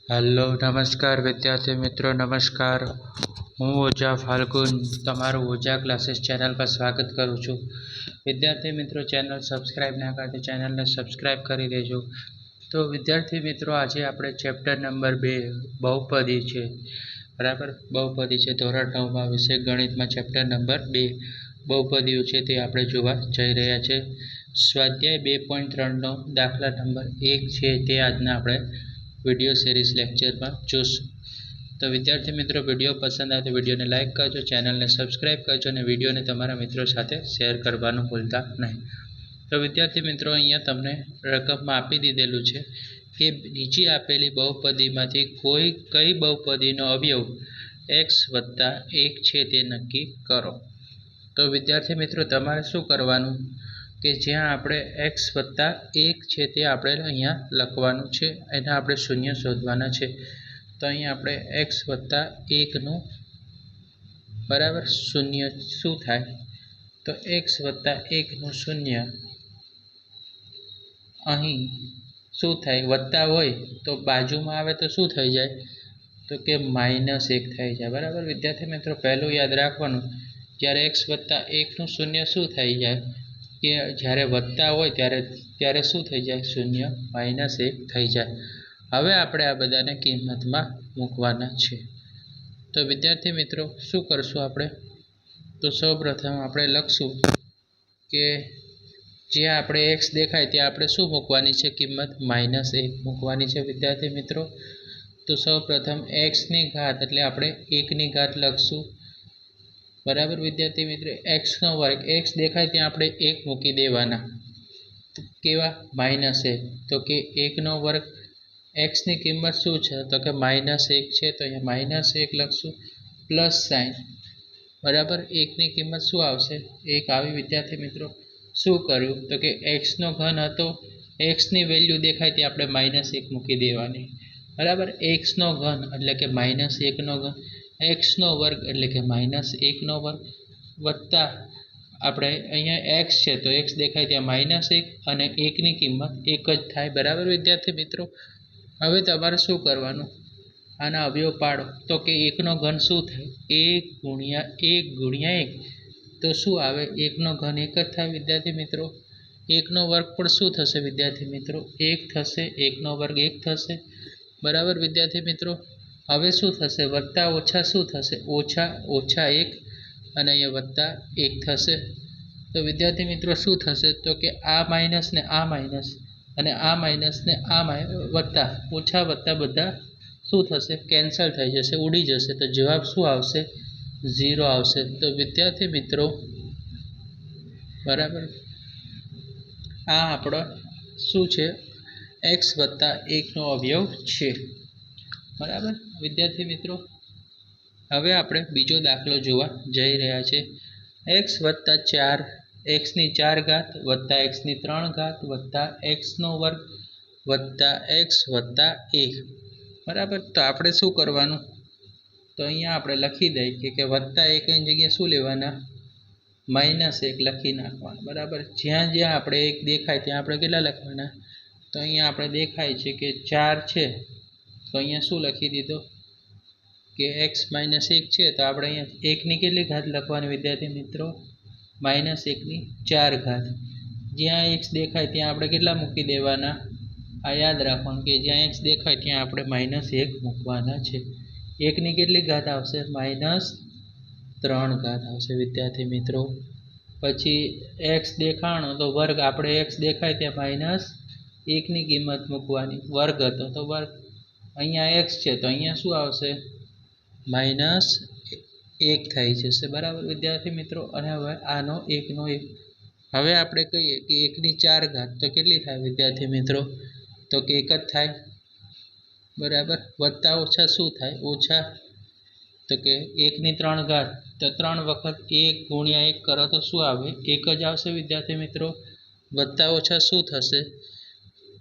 Hello નમસ્કાર વિદ્યાર્થી મિત્રો નમસ્કાર। હું ઓઝા ફાલ્ગુન તમારું ઓઝા ક્લાસીસ ચેનલ પર સ્વાગત કરું છું। વિદ્યાર્થી મિત્રો ચેનલ સબસ્ક્રાઇબ ના કરે તો ચેનલને સબસ્ક્રાઇબ કરી દેજો। તો વિદ્યાર્થી મિત્રો આજે આપણે ચેપ્ટર નંબર 2 બહુપદી છે, બરાબર। બહુપદી છે ધોરણ 9માં વિષય ગણિતમાં ચેપ્ટર નંબર 2 બહુપદીઓ છે તે આપણે જોવા જઈ રહ્યા છે। સ્વાધ્યાય 2.3 નો દાખલા નંબર 1 છે તે આજના આપણે વિડિયો સિરીઝ લેક્ચરમાં જોશું। તો વિદ્યાર્થી મિત્રો વિડિયો પસંદ આવે તો વિડિયોને લાઇક કરજો, ચેનલને સબસ્ક્રાઇબ કરજો અને વિડિયોને તમારા મિત્રો સાથે શેર કરવાનું ભૂલતા નહીં। તો વિદ્યાર્થી મિત્રો અહીંયા તમને રકમમાં આપી દીધેલું છે કે નીચે આપેલી બહુપદીમાંથી કઈ બહુપદીનો અવયવ x + 1 છે તે નક્કી કરો। તો વિદ્યાર્થી મિત્રો તમારે શું કરવાનું કે જ્યાં આપણે x + 1 છે તે આપણે અહીંયા લખવાનું છે, એના આપણે શૂન્ય શોધવાના છે। તો અહીંયા આપણે x + 1 નું બરાબર શૂન્ય શું થાય, તો x + 1 નું શૂન્ય અહીં શું થાય, વત્તા હોય તો બાજુમાં આવે તો શું થઈ જાય, તો કે -1 થઈ જાય, બરાબર। વિદ્યાર્થી મિત્રો પહેલું યાદ રાખવાનું, જ્યારે x + 1 નું શૂન્ય શું થઈ જાય કે જ્યારે વત્તા હોય ત્યારે શું થઈ જાય, શૂન્ય -1 થઈ જાય। હવે આપણે આ બધાને કિંમતમાં મૂકવાના છે। તો વિદ્યાર્થી મિત્રો શું કરશું આપણે, તો સૌપ્રથમ આપણે લખશું કે જે આપણે x દેખાય ત્યાં આપણે શું મૂકવાની છે, કિંમત -1 મૂકવાની છે વિદ્યાર્થી મિત્રો। તો સૌપ્રથમ x ની ઘાત એટલે આપણે 1 ની ઘાત લખશું, બરાબર વિદ્યાર્થી મિત્રો। x નો વર્ગ, x દેખાય ત્યાં આપણે 1 મૂકી દેવાના, કેવા -1, તો કે 1 નો વર્ગ, x ની કિંમત શું છે તો કે -1 છે, તો અહીંયા -1 લખશું, પ્લસ સાઇન, બરાબર। 1 ની કિંમત શું આવશે, 1 આવી વિદ્યાર્થી મિત્રો। શું કર્યું તો કે x નો ઘન હતો, x ની વેલ્યુ દેખાય ત્યાં આપણે -1 મૂકી દેવાની, બરાબર। x નો ઘન એટલે કે -1 નો ઘન, x નો વર્ગ એટલે કે -1 નો વર્ગ, વત્તા આપણે અહીંયા x છે તો x દેખાય ત્યાં -1 અને 1 ની કિંમત 1 જ થાય, બરાબર વિદ્યાર્થી મિત્રો। હવે તમારે શું કરવાનું, આના અવયવ પાડો, તો કે 1 નો ઘન શું થાય, 1 × 1 તો શું આવે, 1 નો ઘન 1 જ થાય વિદ્યાર્થી મિત્રો। 1 નો વર્ગ પણ શું થશે વિદ્યાર્થી મિત્રો, 1 થશે, 1 નો વર્ગ 1 થશે, બરાબર વિદ્યાર્થી મિત્રો। હવે શું થશે, વત્તા ઓછા શું થશે, ઓછા 1 અને અહીંયા વત્તા 1 થશે। તો વિદ્યાર્થી મિત્રો શું થશે, તો કે આ માઇનસ ને આ માઇનસ અને આ માઇનસ ને આ વત્તા, ઓછા વત્તા બધા શું થશે, કેન્સલ થઈ જશે, ઉડી જશે, તો જવાબ શું આવશે, 0 આવશે। તો વિદ્યાર્થી મિત્રો બરાબર આ આપણો શું છે, x + 1 નો અવયવ છે, બરાબર વિદ્યાર્થી મિત્રો। હવે આપણે બીજો દાખલો જોવા જઈ રહ્યા છે, x + 4 x ની 4 ઘાત વત્તા x ની 3 ઘાત વત્તા x નો વર્ગ વત્તા x + 1, બરાબર। તો આપણે શું કરવાનું, તો અહીંયા આપણે લખી દઈએ કે વત્તા 1 ની જગ્યાએ શું લેવાના, -1 લખી નાખવાના, બરાબર। જ્યાં જ્યાં આપણે 1 દેખાય ત્યાં આપણે કેટલા લખવાના, તો અહીંયા આપણે દેખાય છે કે 4 છે, તો અહીંયા શું લખી દીધો કે x - 1 છે, તો આપણે અહીંયા 1 ની કેટલી ઘાત લખવાની વિદ્યાર્થી મિત્રો, -1 ની 4 ઘાત। જ્યાં x દેખાય ત્યાં આપણે કેટલા મૂકી દેવાના, આ યાદ રાખવાનું કે જ્યાં x દેખાય ત્યાં આપણે -1 મૂકવાના છે। 1 ની કેટલી ઘાત આવશે, -3 ઘાત આવશે વિદ્યાર્થી મિત્રો। પછી x દેખાણો તો વર્ગ, આપણે x દેખાય ત્યાં -1 ની કિંમત મૂકવાની, વર્ગ હતો તો વર્ગ, અહીંયા x છે તો અહીંયા શું આવશે, -1 થઈ જશે, બરાબર વિદ્યાર્થી મિત્રો। અને હવે આનો 1 નો 1, હવે આપણે કહીએ કે 1 ની 4 ઘાત તો કેટલી થાય વિદ્યાર્થી મિત્રો, તો કે 1 જ થાય, બરાબર। વત્તા ઓછા શું થાય, ઓછા, તો કે 1 ની 3 ઘાત તો 3 વખત 1 × 1 કરો તો શું આવે, 1 જ આવશે વિદ્યાર્થી મિત્રો। વત્તા ઓછા શું થશે,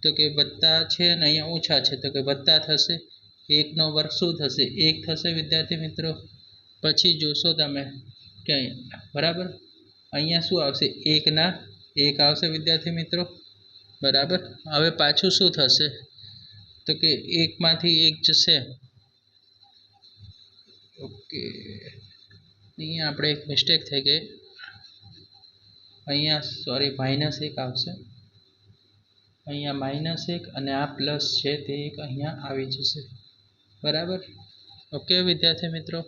તો કે વત્તા છે ને અહીંયા ઓછા છે તો કે વત્તા થશે, 1 નો વર્ગ શું થશે, 1 થશે વિદ્યાર્થી મિત્રો। પછી જોશો તમે કે બરાબર અહીંયા શું આવશે, 1 ના 1 આવશે વિદ્યાર્થી મિત્રો, બરાબર। હવે પાછું શું થશે, તો કે એકમાંથી એક જશે. ઓકે, અહીંયા આપણે એક મિસ્ટેક થઈ ગઈ. અહીંયા સોરી -1 આવશે. અહીંયા -1 અને આ પ્લસ છે તે એક અહીંયા આવી જશે. બરાબર. ઓકે વિદ્યાર્થી મિત્રો.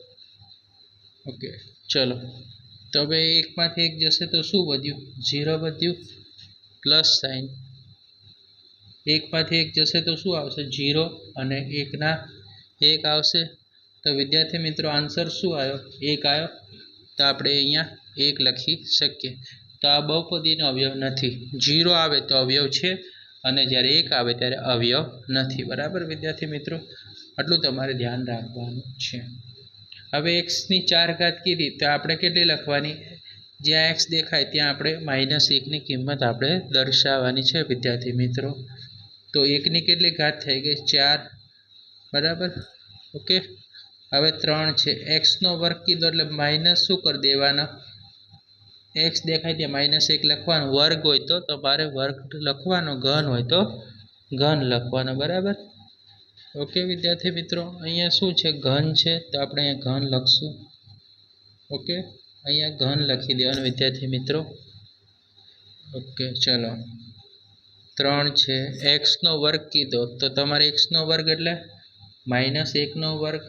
ઓકે ચલો, તો હવે એકમાંથી એક જશે તો શું વધ્યું? 0 વધ્યું પ્લસ સાઇન. એકમાંથી એક જશે તો શું આવશે? 0 અને 1 આવશે. તો વિદ્યાર્થી મિત્રો આન્સર શું આવ્યો? 1 આવ્યો. તો આપણે અહીંયા 1 લખી શકીએ. તો આ બહુપદીનો અવયવ નથી. 0 આવે તો અવયવ છે અને જ્યારે 1 આવે ત્યારે અવયવ નથી. બરાબર વિદ્યાર્થી મિત્રો, આટલું તમારે ધ્યાન રાખવાનું છે. હવે x ની 4 ઘાત કીધી તો આપણે કેટલી લખવાની? જ્યાં x દેખાય ત્યાં આપણે -1ની કિંમત આપણે દર્શાવવાની છે વિદ્યાર્થી મિત્રો. તો 1ની કેટલી ઘાત થઈ ગઈ? 4. બરાબર. ઓકે, હવે 3 છે. x નો વર્ગ કીધો એટલે માઇનસ શું કરી દેવાના? x દેખાય ત્યાં -1 લખવાનું. વર્ગ હોય તો તમારે વર્ગ લખવાનો, ઘન હોય તો ઘન લખવાનો. બરાબર. ઓકે વિદ્યાર્થી મિત્રો, અહીંયા શું છે? ઘન છે તો આપણે અહીંયા ઘન લખશું. ઓકે, અહીંયા ઘન લખી દેવાનું વિદ્યાર્થી મિત્રો. ઓકે ચલો, 3 છે. x નો વર્ગ કીધો તો તમારે x નો વર્ગ એટલે -1નો વર્ગ.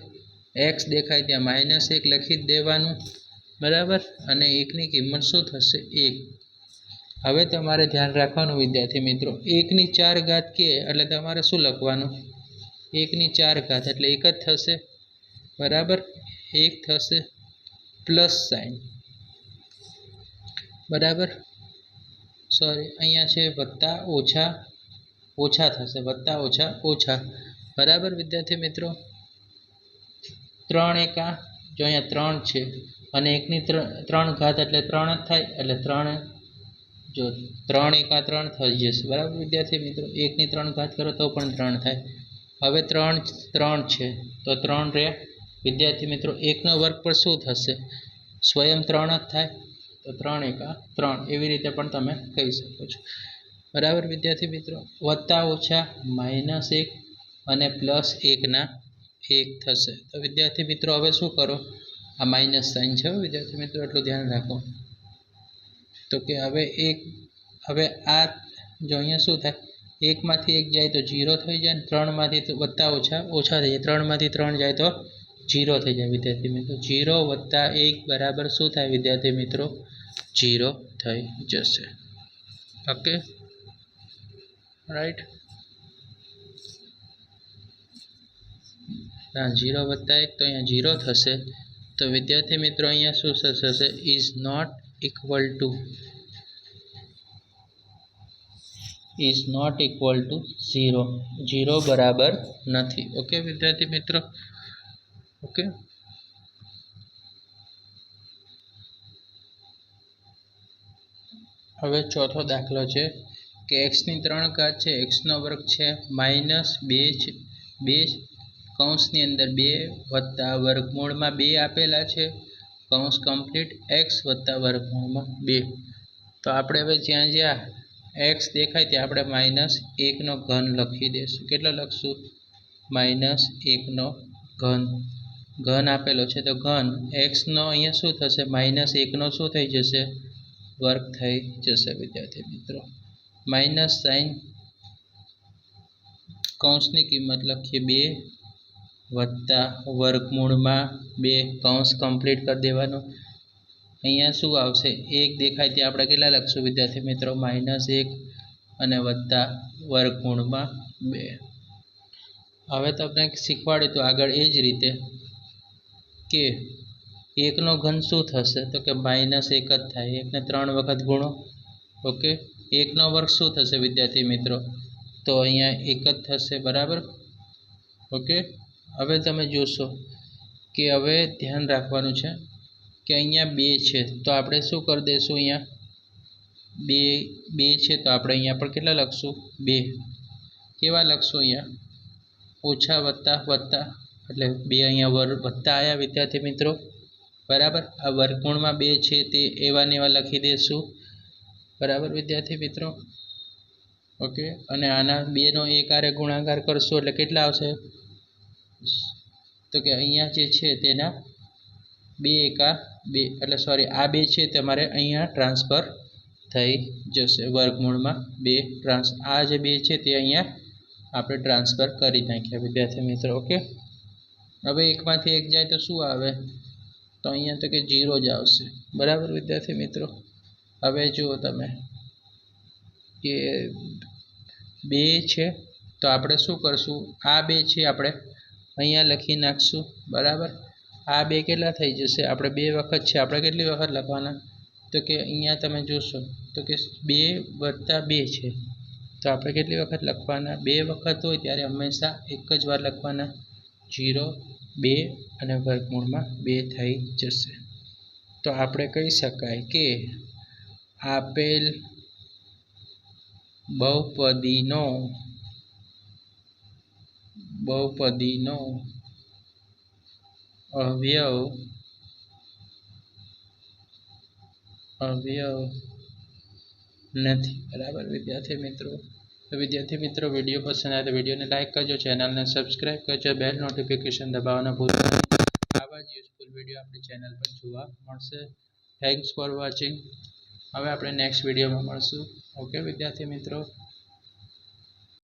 x દેખાય ત્યાં -1 લખી જ દેવાનું. બરાબર. અને 1ની કિંમત શું થશે? 1. હવે તમારે ધ્યાન રાખવાનું વિદ્યાર્થી મિત્રો, 1ની 4 ઘાત કે એટલે તમારે શું લખવાનું? 1ની 4 ઘાત એટલે 1 જ થશે. બરાબર, 1 થશે પ્લસ સાઇન. બરાબર, સોરી અહીંયા છે વત્તા ઓછા ઓછા થશે, વત્તા ઓછા ઓછા. બરાબર વિદ્યાર્થી મિત્રો. 3 એકા, જો અહીંયા 3 છે અને 1ની 3 ઘાત એટલે 3 જ થાય. એટલે 3, જો 3 એકા 3 થઈ જશે. બરાબર વિદ્યાર્થી મિત્રો, 1ની 3 ઘાત કરો તો પણ 3 થાય. હવે 3 છે તો 3 રહે વિદ્યાર્થી મિત્રો. 1નો વર્ગ પર શું થશે? સ્વયં 3 જ થાય. તો 3 એકા 3, એવી રીતે પણ તમે કહી શકો છો. બરાબર વિદ્યાર્થી મિત્રો, વત્તા ઓછા -1 અને પ્લસ 1 થશે. તો વિદ્યાર્થી મિત્રો હવે શું કરો? આ માઇનસ સાઇન છે વિદ્યાર્થી મિત્રો, એટલું ધ્યાન રાખો. તો કે હવે આ જો અહીંયા શું થાય? 1માંથી 1 જાય તો 0 થઈ જાય. 3માંથી વત્તા ઓછા ઓછા થઈ જાય. 3માંથી 3 જાય તો 0 થઈ જાય વિદ્યાર્થી મિત્રો. 0 વત્તા 1 બરાબર શું થાય વિદ્યાર્થી મિત્રો? 0 થઈ જશે. Okay right. 0 વત્તા 1 તો અહીંયા 0 થશે. તો વિદ્યાર્થી મિત્રો અહીંયા શું થશે? Is not equal to 0. 0 બરાબર નથી. ઓકે વિદ્યાર્થી મિત્રો. ઓકે, હવે ચોથો દાખલો છે કે x ની 3 ઘાત છે, x નો વર્ગ છે, -2 કૌંસની અંદર 2 વત્તા વર્ગમૂળમાં 2 આપેલા છે. કૌંસ કમ્પ્લીટ. x વત્તા વર્ગમૂળમાં 2. તો આપણે હવે જ્યાં x દેખાય ત્યાં આપણે -1નો ઘન લખી દઈશું. કેટલો લખશું? -1નો ઘન આપેલો છે તો ઘન xનો અહીંયા શું થશે? -1નો શું થઈ જશે? વર્ગ થઈ જશે વિદ્યાર્થી મિત્રો. માઇનસ સાઇન, કૌંસની કિંમત લખીએ 2 વત્તા વર્ગમૂળમાં 2, કૌંસ કમ્પ્લીટ કરી દેવાનો. અહીંયા શું આવશે? 1 દેખાય ત્યાં આપણે કેટલા લખશું વિદ્યાર્થી મિત્રો? -1 અને વત્તા વર્ગમૂળમાં 2. હવે તમને શીખવાડ્યું તો આગળ એ જ રીતે કે 1નો ઘન શું થશે? તો કે -1 જ થાય. 1ને 3 વખત ગુણો. ઓકે, 1નો વર્ગ શું થશે વિદ્યાર્થી મિત્રો? તો અહીંયા 1 જ થશે. બરાબર. ઓકે, હવે તમે જોશો કે હવે ધ્યાન રાખવાનું છે કે અહીંયા 2 છે તો આપણે શું કરી દઈશું? અહીંયા 2 છે તો આપણે અહીંયા પણ કેટલા લખશું? 2. કેવા લખશું? અહીંયા ઓછા વત્તા વત્તા એટલે 2 અહીંયા વત્તા આવ્યા વિદ્યાર્થી મિત્રો. બરાબર. આ વર્ગમૂળમાં 2 છે તે એવા ને એવા લખી દઈશું. બરાબર વિદ્યાર્થી મિત્રો. ઓકે, અને આના 2નો એક હારે ગુણાકાર કરશો એટલે કેટલા આવશે? તો કે અહીંયા જે છે તેના 2 એકા 2 એટલે સોરી આ 2 છે તમારે અહીંયા ટ્રાન્સફર થઈ જશે વર્ગમૂળમાં 2 આ જે 2 છે તે અહીંયા આપણે ટ્રાન્સફર કરી નાખ્યા વિદ્યાર્થી મિત્રો. ઓકે, હવે એકમાંથી એક જાય તો શું આવે? તો અહીંયા તો કે 0 જ આવશે. બરાબર વિદ્યાર્થી મિત્રો. હવે જુઓ તમે કે 2 છે તો આપણે શું કરશું? આ 2 છે આપણે અહીંયા લખી નાખશું. બરાબર, આ 2 કેટલા થઈ જશે? આપણે 2 વખત છે, આપણે કેટલી વખત લખવાના? તો કે અહીંયા તમે જોશો તો કે 2 + 2 છે, તો આપણે કેટલી વખત લખવાના? 2 વખત હોય ત્યારે હંમેશા એક જ વાર લખવાના. 0 2 અને વર્ગમૂળમાં 2 થઈ જશે. તો આપણે કહી શકાય કે આપેલ બહુપદીનો અવયવ નથી. બરાબર વિદ્યાર્થી મિત્રો. તો વિદ્યાર્થી મિત્રો વિડીયો પસંદ આવે તો વિડીયોને લાઈક કરજો, ચેનલને સબસ્ક્રાઈબ કરજો, બેલ નોટિફિકેશન દબાવવાના ભૂલતા નહીં. આવા જ યુઝફુલ વિડીયો આપણી ચેનલ પર જોવા મળશે. Thanks for watching. હવે આપણે નેક્સ્ટ વિડીયોમાં મળશું. ઓકે વિદ્યાર્થી મિત્રો.